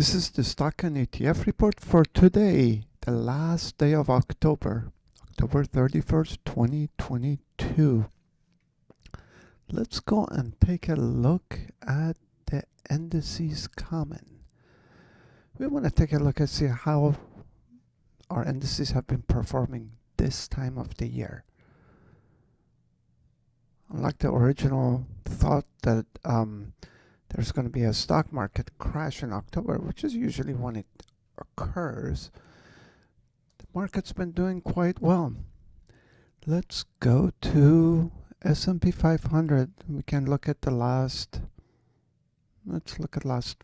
This is the Stock and ETF report for today, the last day of October, October 31st, 2022. Let's go and take a look at the indices common. We want to take a look and see how our indices have been performing this time of the year. Unlike the original thought that there's going to be a stock market crash in October, which is usually when it occurs, the market's been doing quite well. Let's go to S&P 500. We can look at the last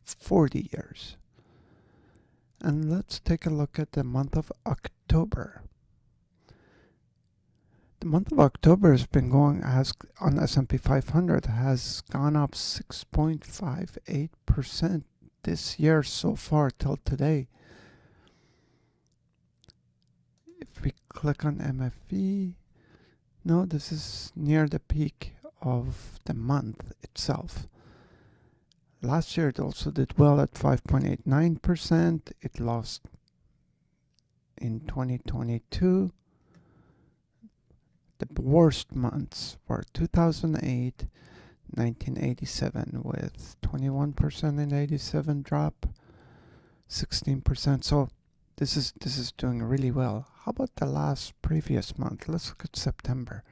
40 years. And let's take a look at the month of October. The month of October has been on S&P 500 has gone up 6.58% this year so far till today. If we click on MFE, no, this is near the peak of the month itself. Last year it also did well at 5.89%. It lost in 2022. The worst months were 2008, 1987 with 21% in 87 drop, 16%. So this is doing really well. How about the last previous month? Let's look at September.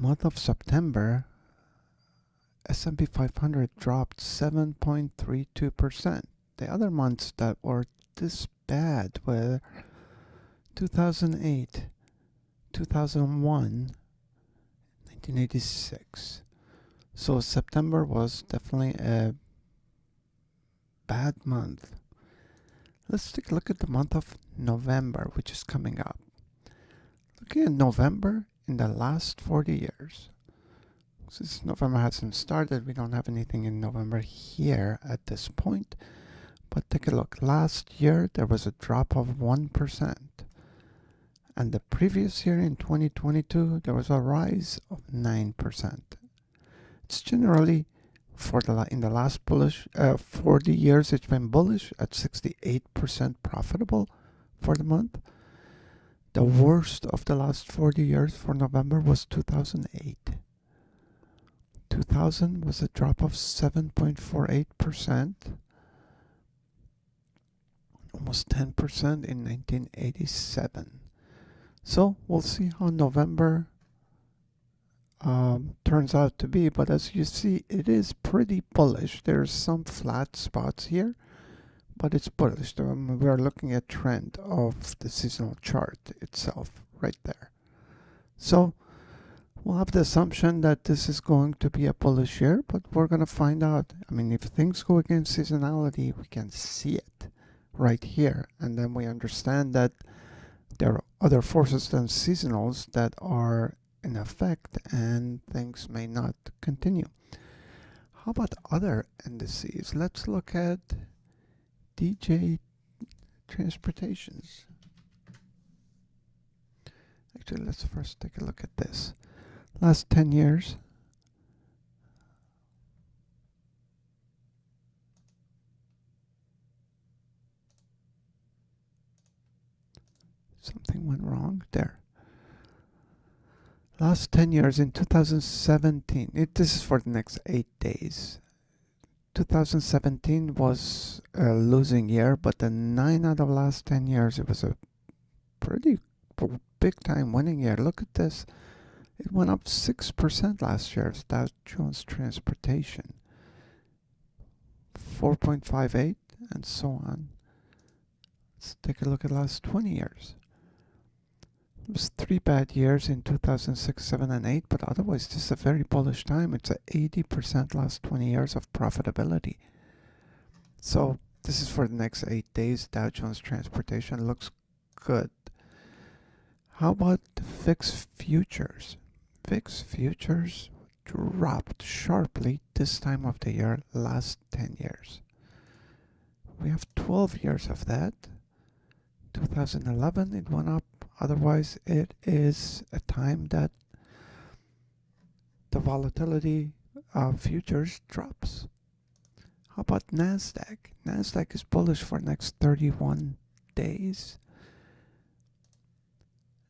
Month of September, S&P 500 dropped 7.32%. The other months that were this bad were 2008, 2001, 1986. So September was definitely a bad month. Let's take a look at the month of November, which is coming up. Looking at November in the last 40 years. Since November hasn't started, we don't have anything in November here at this point. But take a look. Last year, there was a drop of 1%. And the previous year in 2022, there was a rise of 9%. It's generally, in the last 40 years, it's been bullish at 68% profitable for the month. The worst of the last 40 years for November was 2008. 2000 was a drop of 7.48%. Almost 10% in 1987. So we'll see how November turns out to be. But as you see, it is pretty bullish. There's some flat spots here, but it's bullish. We are looking at trend of the seasonal chart itself right there. So we'll have the assumption that this is going to be a bullish year, but we're going to find out. I mean, if things go against seasonality, we can see it right here. And then we understand that there are other forces than seasonals that are in effect and things may not continue. How about other indices? Let's look at DJ Transportations. Actually, let's first take a look at this. Last 10 years. Something went wrong there. Last 10 years in 2017. This is for the next 8 days. 2017 was a losing year, but the 9 out of the last 10 years, it was a pretty big time winning year. Look at this. It went up 6% last year. It's Dow Jones Transportation. 4.58 and so on. Let's take a look at the last 20 years. It was 3 bad years in 2006, 7, and 8, but otherwise this is a very bullish time. It's 80% last 20 years of profitability. So this is for the next 8 days. Dow Jones Transportation looks good. How about the VIX futures? VIX futures dropped sharply this time of the year, last 10 years. We have 12 years of that. 2011 it went up. Otherwise, it is a time that the volatility futures drops. How about Nasdaq? Nasdaq is bullish for next 31 days.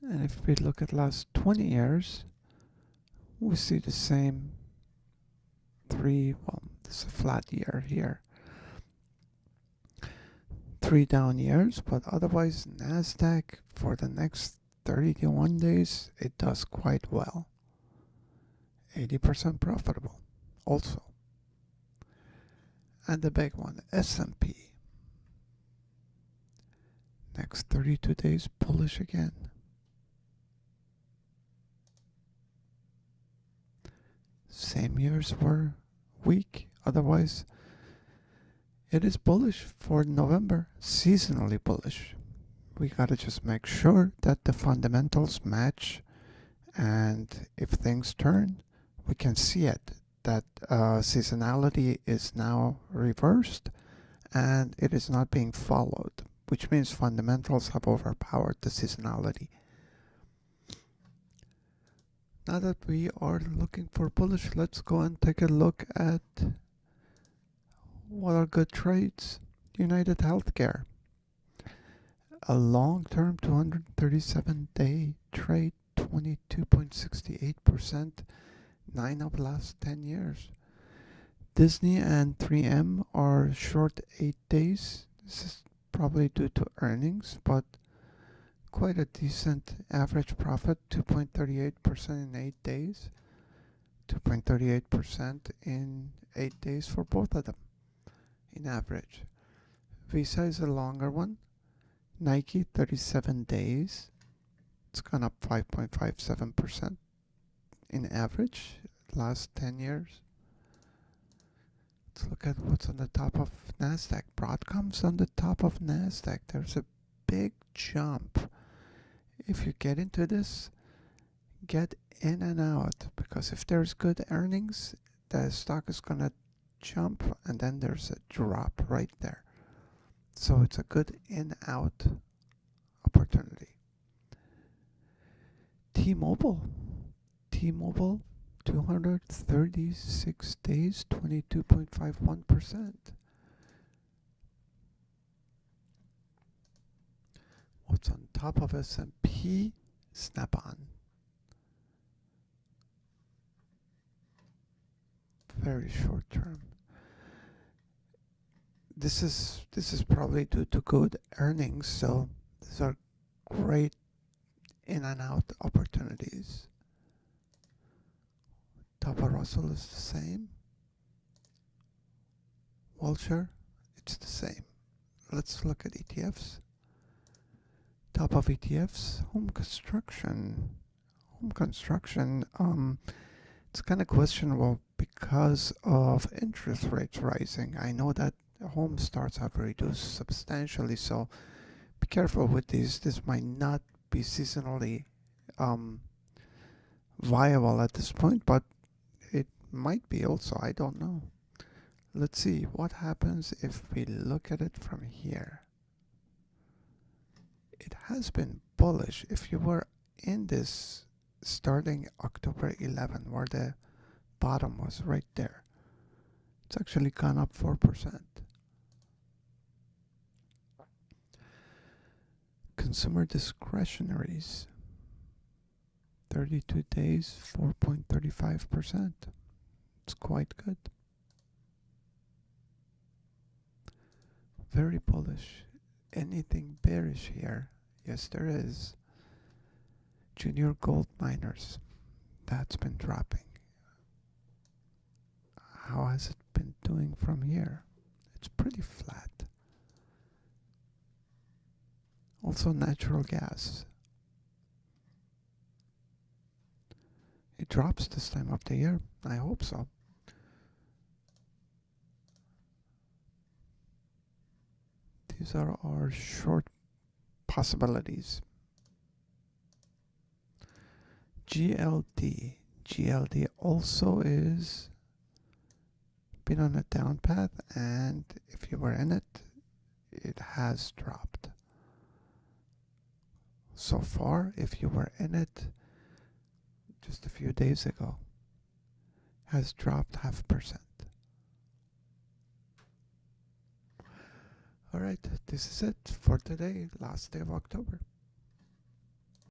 And if we look at last 20 years, we see the same this is a flat year here. 3 down years, but otherwise Nasdaq for the next 31 days, it does quite well. 80% profitable also. And the big one, S&P. Next 32 days, bullish again. Same years were weak, otherwise it is bullish for November, seasonally bullish. We gotta just make sure that the fundamentals match, and if things turn, we can see it, that seasonality is now reversed and it is not being followed, which means fundamentals have overpowered the seasonality. Now that we are looking for bullish, let's go and take a look at what are good trades. United Healthcare, a long-term 237-day trade, 22.68%, 9 of the last 10 years. Disney and 3M are short 8 days. This is probably due to earnings, but quite a decent average profit, 2.38% in 8 days. 2.38% in 8 days for both of them in average. Visa is a longer one. Nike, 37 days. It's gone up 5.57% in average last 10 years. Let's look at what's on the top of Nasdaq. Broadcom's on the top of Nasdaq. There's a big jump. If you get into this, get in and out, because if there's good earnings, the stock is gonna jump and then there's a drop right there. So it's a good in-out opportunity. T-Mobile, 236 days, 22.51%. What's on top of S&P? Snap-on. Very short term. This is probably due to good earnings, so these are great in and out opportunities. Top of Russell is the same. Wilshire, it's the same. Let's look at ETFs. Top of ETFs, home construction. It's kind of questionable because of interest rates rising. I know that home starts have reduced substantially, so be careful with these. This might not be seasonally viable at this point, but it might be also. I don't know. Let's see what happens if we look at it from here. It has been bullish. If you were in this starting October 11, where the bottom was right there, it's actually gone up 4%. Consumer discretionaries, 32 days, 4.35%. It's quite good. Very bullish. Anything bearish here? Yes, there is. Junior gold miners, that's been dropping. How has it been doing from here? It's pretty flat. Also natural gas. It drops this time of the year. I hope so. These are our short possibilities. GLD. GLD also is been on a down path, and if you were in it, it has dropped. So far, if you were in it just a few days ago, has dropped 0.5%. Alright, this is it for today, last day of October.